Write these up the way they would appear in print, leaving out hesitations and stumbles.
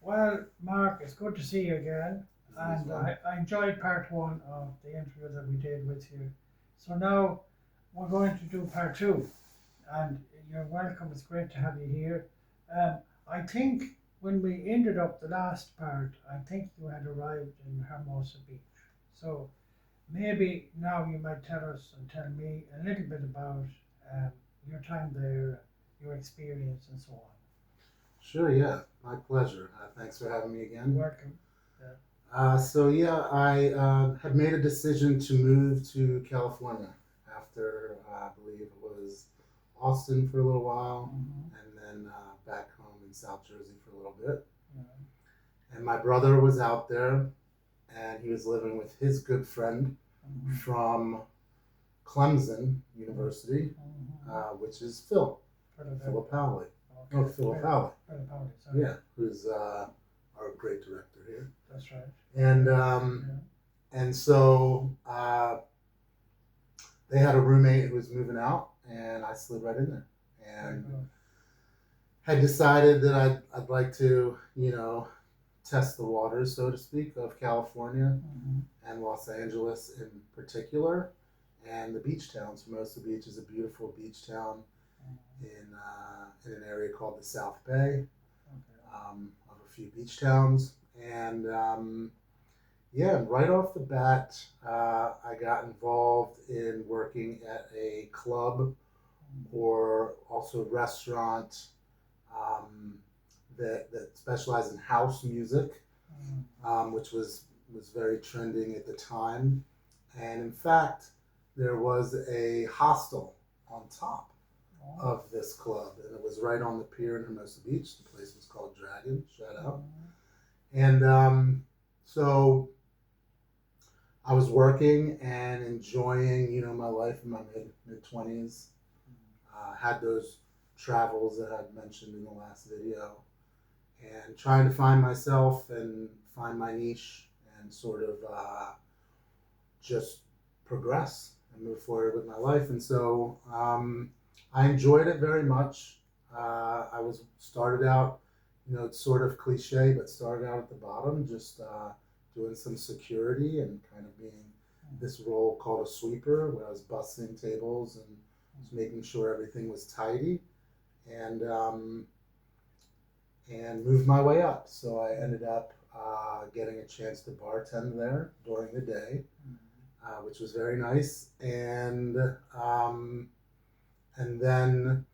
Well, Mark, it's good to see you again. You as And well. I enjoyed part one of the interview that we did with you. So now we're going to do part two. And you're welcome. It's great to have you here. Um, I think when we ended up the last part, I think you had arrived in Hermosa Beach. So maybe now you might tell us and tell me a little bit about um, your time there, your experience, and so on. Sure, yeah, my pleasure. Thanks for having me You're again. welcome. Yeah. I had made a decision to move to California after I believe it was Austin for a little while, Hmm. and then back home in South Jersey for a little bit. Yeah. And my brother was out there, and he was living with his good friend Hmm. from Clemson University, Hmm. which is Phil, Philip Philadelphia. Howley. Oh, Okay. Philip Howley. Philadelphia. Sorry. Yeah, who's our great director here. That's right. And Yeah. um, Yeah. and so they had a roommate who was moving out, and I slid right in there, Very and good. had decided that I'd like to, test the waters, so to speak, of California Hmm. and Los Angeles in particular, and the beach towns. Hermosa Beach is a beautiful beach town in an area called the South Bay, Okay. of a few beach towns, and yeah, right off the bat, I got involved in working at a club or also restaurant um, that specialized in house music, Hmm. which was very trending at the time. And in fact, there was a hostel on top Oh. of this club, and it was right on the pier in Hermosa Beach. The place was called Dragon. Shout out. Hmm. And so I was working and enjoying, my life in my mid 20s. Had those travels that I'd mentioned in the last video, and trying to find myself and find my niche and sort of just progress and move forward with my life. And so I enjoyed it very much. I was started out, it's sort of cliche, but started out at the bottom, just doing some security and kind of being this role called a sweeper, where I was busting tables and just making sure everything was tidy, and moved my way up. So I ended up getting a chance to bartend there during the day, which was very nice. And then,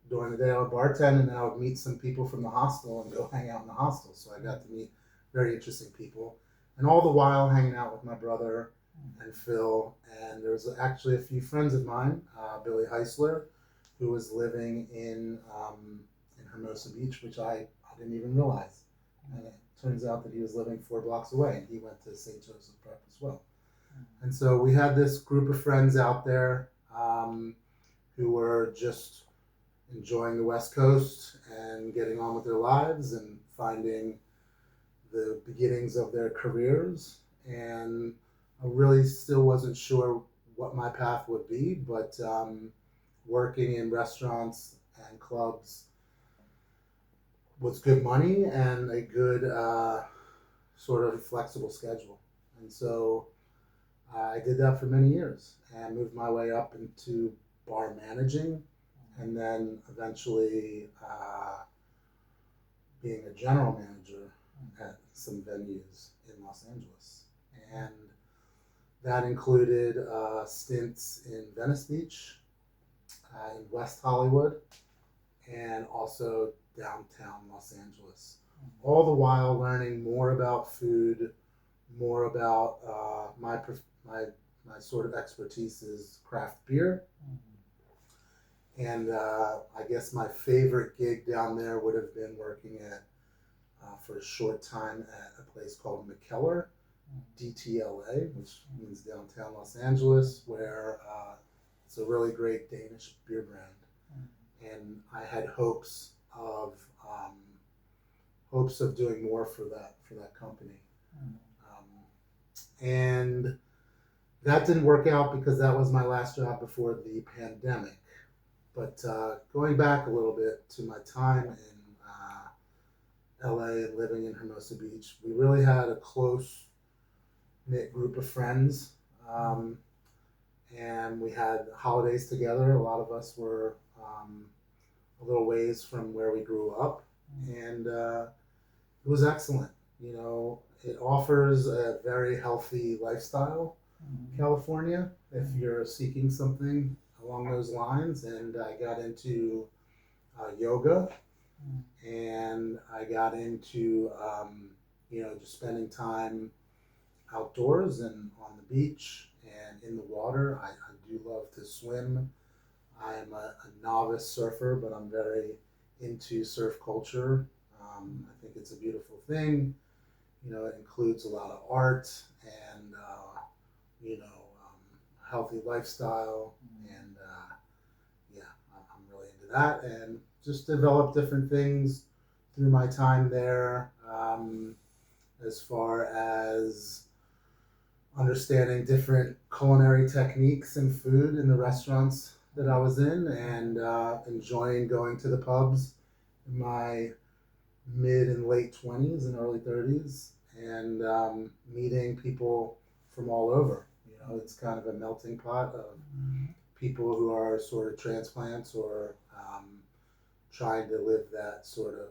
during the day I would bartend, and then I would meet some people from the hostel and go hang out in the hostel. So I got to meet very interesting people, and all the while hanging out with my brother and Phil. And there was actually a few friends of mine, Billy Heisler, who was living in Hermosa Beach, which I didn't even realize. And it turns out that he was living 4 blocks away, and he went to St. Joseph Prep as well. And so we had this group of friends out there, who were just enjoying the West Coast and getting on with their lives and finding the beginnings of their careers. And I really still wasn't sure what my path would be, but working in restaurants and clubs was good money and a good sort of flexible schedule. And so I did that for many years and moved my way up into bar managing, and then eventually being a general manager at some venues in Los Angeles. And that included stints in Venice Beach, in West Hollywood, and also downtown Los Angeles. All the while learning more about food, more about my my sort of expertise is craft beer. And I guess my favorite gig down there would have been working at for a short time at a place called McKellar, DTLA, which means downtown Los Angeles, where it's a really great Danish beer brand. And I had hopes of doing more for that company. And that didn't work out because that was my last job before the pandemic. But going back a little bit to my time in LA and living in Hermosa Beach, we really had a close knit group of friends. And we had holidays together. A lot of us were a little ways from where we grew up, and it was excellent. You know, it offers a very healthy lifestyle, California, if you're seeking something along those lines. And I got into yoga, and I got into just spending time outdoors and on the beach and in the water. I do love to swim. I am a novice surfer, but I'm very into surf culture. I think it's a beautiful thing. You know, it includes a lot of art and healthy lifestyle, and yeah, I'm really into that, and just develop different things through my time there, as far as understanding different culinary techniques and food in the restaurants that I was in, and enjoying going to the pubs in my mid and late 20s and early 30s, and meeting people from all over. You know, it's kind of a melting pot of people who are sort of transplants or trying to live that sort of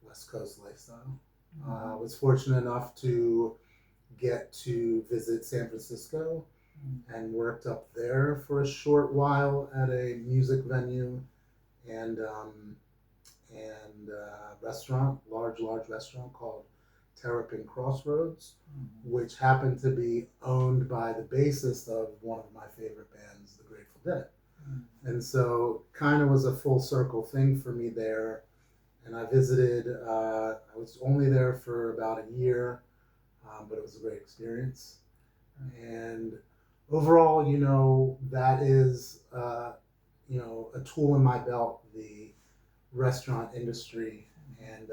West Coast lifestyle. I was fortunate enough to get to visit San Francisco and worked up there for a short while at a music venue and restaurant, large restaurant called Terrapin Crossroads, which happened to be owned by the bassist of one of my favorite bands, the Grateful Dead. And so kind of was a full circle thing for me there. And I visited, I was only there for about a year, but it was a great experience. And overall, you know, that is, a tool in my belt, the restaurant industry, and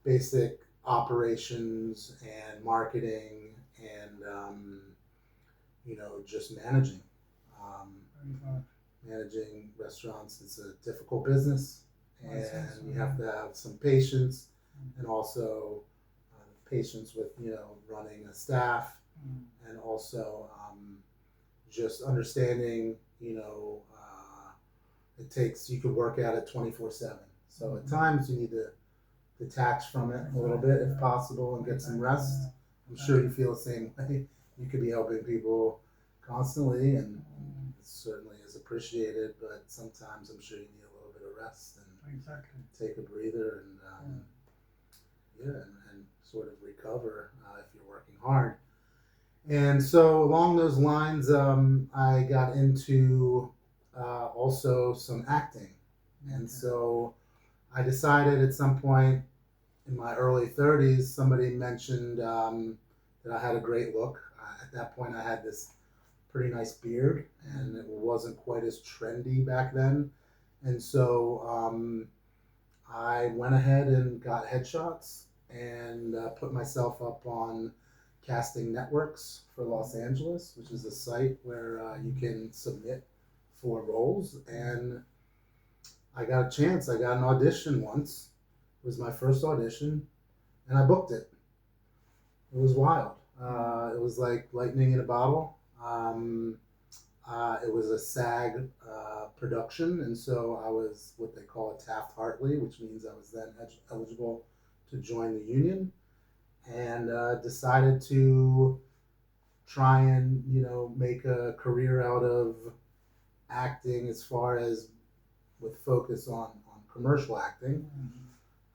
basic operations and marketing and, just managing. Managing restaurants is a difficult business, and you have to have some patience, and also patience with running a staff, and also just understanding you could work at it 24/7. So at times you need to detach from it a little bit if possible and get some rest. I'm sure you feel the same way. You could be helping people constantly, and it certainly is appreciated, but sometimes I'm sure you need a little bit of rest and take a breather and and sort of recover if you're working hard. And so along those lines, I got into also some acting. And so I decided at some point in my early 30s, somebody mentioned that I had a great look. At that point, I had this pretty nice beard, and it wasn't quite as trendy back then. And so I went ahead and got headshots and put myself up on casting networks for Los Angeles, which is a site where you can submit for roles. And I got a chance. I got an audition once. It was my first audition, and I booked it. It was wild. It was like lightning in a bottle. It was a SAG production, and so I was what they call a Taft-Hartley, which means I was then eligible to join the union, and decided to try and make a career out of acting, as far as with focus on commercial acting.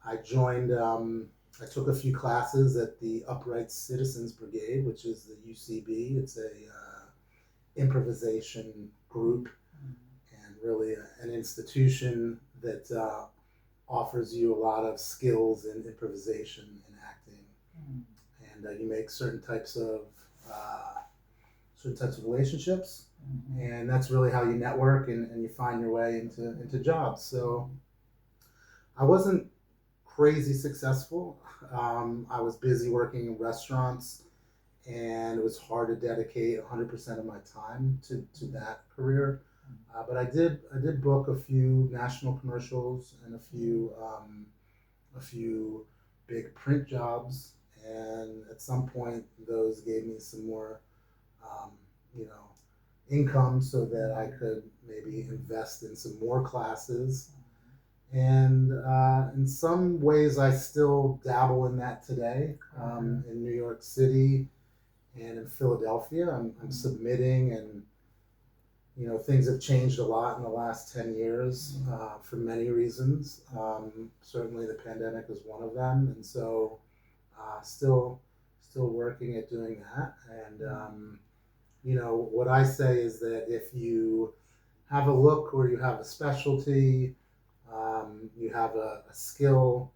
I joined. I took a few classes at the Upright Citizens Brigade, which is the UCB. It's a improvisation group, and really an institution that offers you a lot of skills in improvisation and acting. And you make certain types of relationships, and that's really how you network and you find your way into jobs. So I wasn't crazy successful. I was busy working in restaurants, and it was hard to dedicate 100% of my time to that career. But I did book a few national commercials and a few a few big print jobs, and at some point, those gave me some more, um, you know, income so that I could maybe invest in some more classes. And in some ways, I still dabble in that today. In New York City and in Philadelphia, I'm submitting, and things have changed a lot in the last 10 years for many reasons. Certainly, the pandemic is one of them, and so still working at doing that. And what I say is that if you have a look or you have a specialty, you have a skill,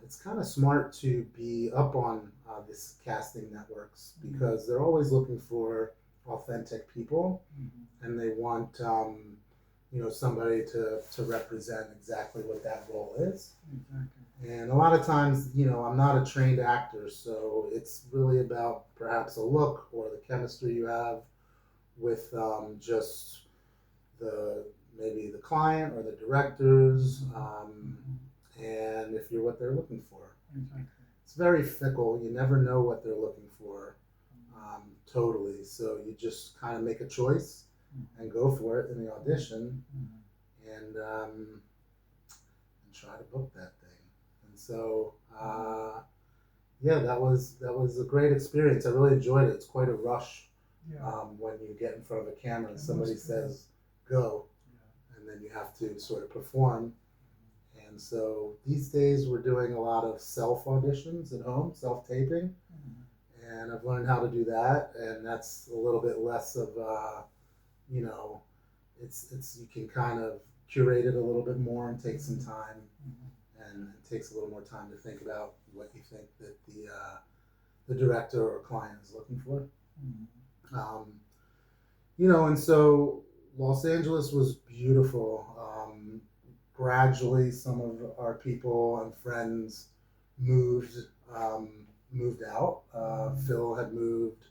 it's kind of smart to be up on this casting networks because they're always looking for authentic people, and they want somebody to represent exactly what that role is. And a lot of times, I'm not a trained actor, so it's really about perhaps a look or the chemistry you have with just maybe the client or the directors, and if you're what they're looking for. It's very fickle. You never know what they're looking for totally. So you just kind of make a choice and go for it in the audition, and try to book that thing. And so yeah, that was a great experience. I really enjoyed it. It's quite a rush when you get in front of a camera and somebody says go, and then you have to sort of perform. And so these days we're doing a lot of self auditions at home, self taping, and I've learned how to do that. And that's a little bit less of it's you can kind of curate it a little bit more and take some time, and it takes a little more time to think about what you think that the director or client is looking for. And so Los Angeles was beautiful. Gradually, some of our people and friends moved out. Phil had moved.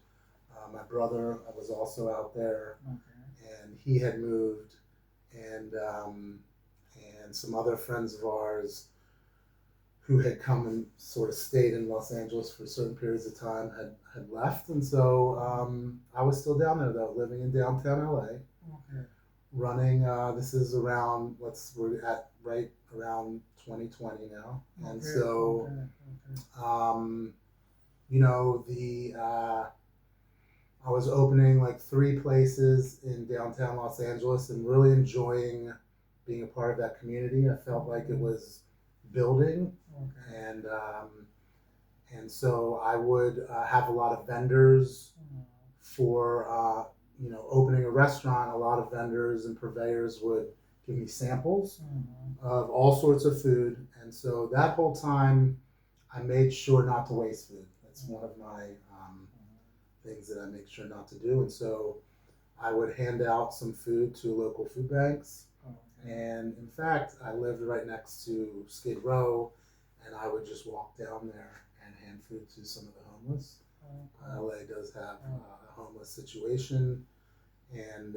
My brother was also out there, and he had moved, and some other friends of ours who had come and sort of stayed in Los Angeles for certain periods of time had left, and so I was still down there though, living in downtown LA, running. This is around we're at right around 2020 now, and so I was opening like 3 places in downtown Los Angeles and really enjoying being a part of that community. I felt like it was building, and so I would have a lot of vendors for opening a restaurant. A lot of vendors and purveyors would give me samples of all sorts of food, and so that whole time I made sure not to waste food. That's one of my things that I make sure not to do, and so I would hand out some food to local food banks. And in fact, I lived right next to Skid Row, and I would just walk down there and hand food to some of the homeless. LA does have a homeless situation, and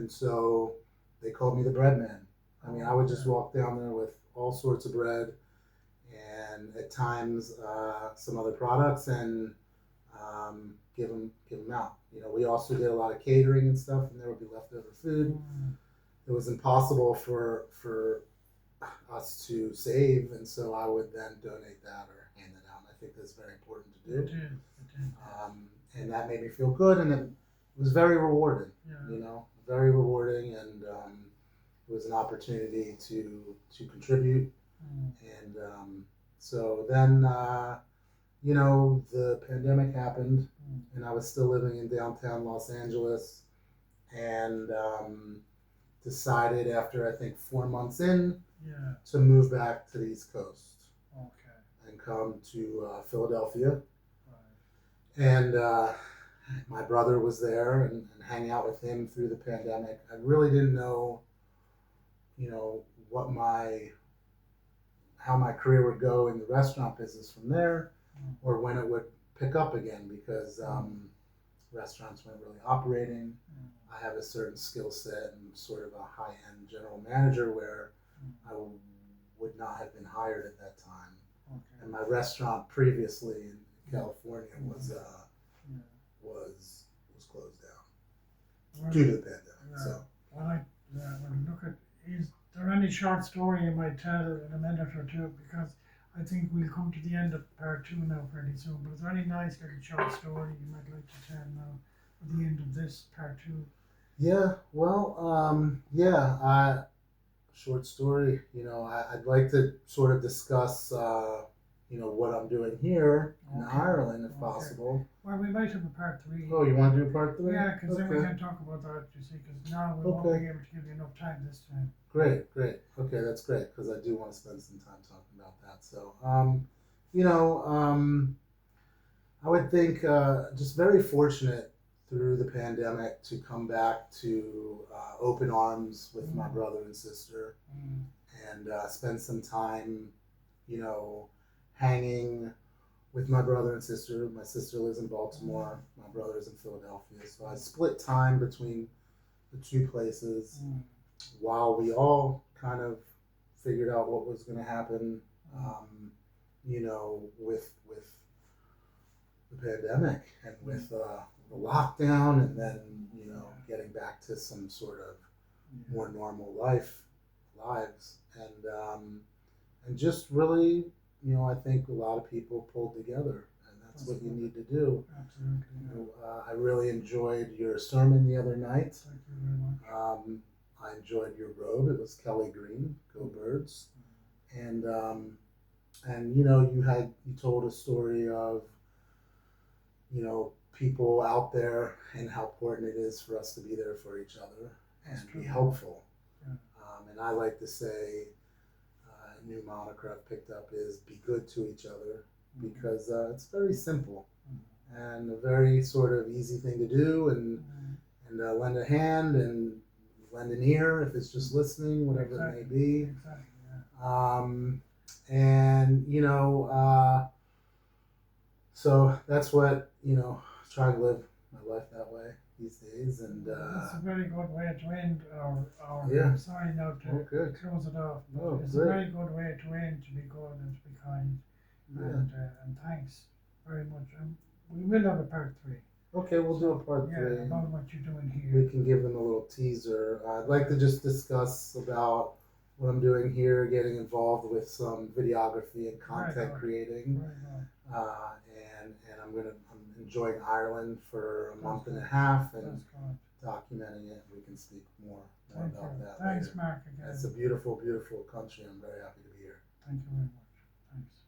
so they called me the bread man. I mean, I would just walk down there with all sorts of bread, and at times some other products, and give them out. We also did a lot of catering and stuff, and there would be leftover food. It was impossible for us to save, and so I would then donate that or hand it out. And I think that's very important to do. And that made me feel good, and it was very rewarding. Very rewarding, and it was an opportunity to contribute. And so then the pandemic happened, and I was still living in downtown Los Angeles, and decided after I think 4 months in to move back to the East Coast and come to Philadelphia. And my brother was there, and hang out with him through the pandemic. I really didn't know, how my career would go in the restaurant business from there, or when it would pick up again, because restaurants weren't really operating. I have a certain skill set and sort of a high-end general manager where I would not have been hired at that time. Okay. And my restaurant previously in California was Yeah. was closed down Well, due to the pandemic. yeah. So Well, look at, is there any short story you might tell in a minute or two? Because I think we'll come to the end of part 2 now pretty soon. But is there any nice little short story you might like to tell now at the end of this part 2? yeah, well, short story. I'd like to sort of discuss, what I'm doing here in Okay. Ireland, if Okay. possible. Well, we might have a part 3. Oh, you want to do part 3? Yeah, because then we Okay. can talk about that, you see, because now we won't Okay. be able to give you enough time this time. Great. Okay, that's great because I do want to spend some time talking about that. So, I would think just very fortunate through the pandemic to come back to open arms with my brother and sister Mm. and spend some time, hanging with my brother and sister. My sister lives in Baltimore, my brother is in Philadelphia. So I split time between the two places Mm. while we all kind of figured out what was going to happen, with the pandemic and with the lockdown, and then getting back to some sort of more normal lives, and just really, I think a lot of people pulled together, and that's what you need to do. Absolutely. I really enjoyed your sermon the other night. Thank you very much. I enjoyed your robe. It was Kelly Green, Go Birds, and you told a story of people out there and how important it is for us to be there for each other and be helpful. Yeah. And I like to say, a new moniker I've picked up is be good to each other, because it's very simple and a very sort of easy thing to do, and lend a hand and lend an ear if it's just listening, whatever it may be. Exactly, yeah. And so that's what try to live my life that way these days, and It's a very good way to end our Yeah. I'm sorry now to good. close it off, but Oh, it's great. a very good way to end, to be good and to be kind. And thanks very much. And we will have a part 3. Okay, we'll do a part 3. Yeah, about what you're doing We here. can give them a little teaser. I'd like to just discuss about what I'm doing here, getting involved with some videography and content creating, Very good. and I'm enjoying Ireland for a month and a half and That's good. documenting it. We can speak more Thank about you. that Thanks, later. Mark, again. It's a beautiful, beautiful country. I'm very happy to be here. Thank you very much. Thanks.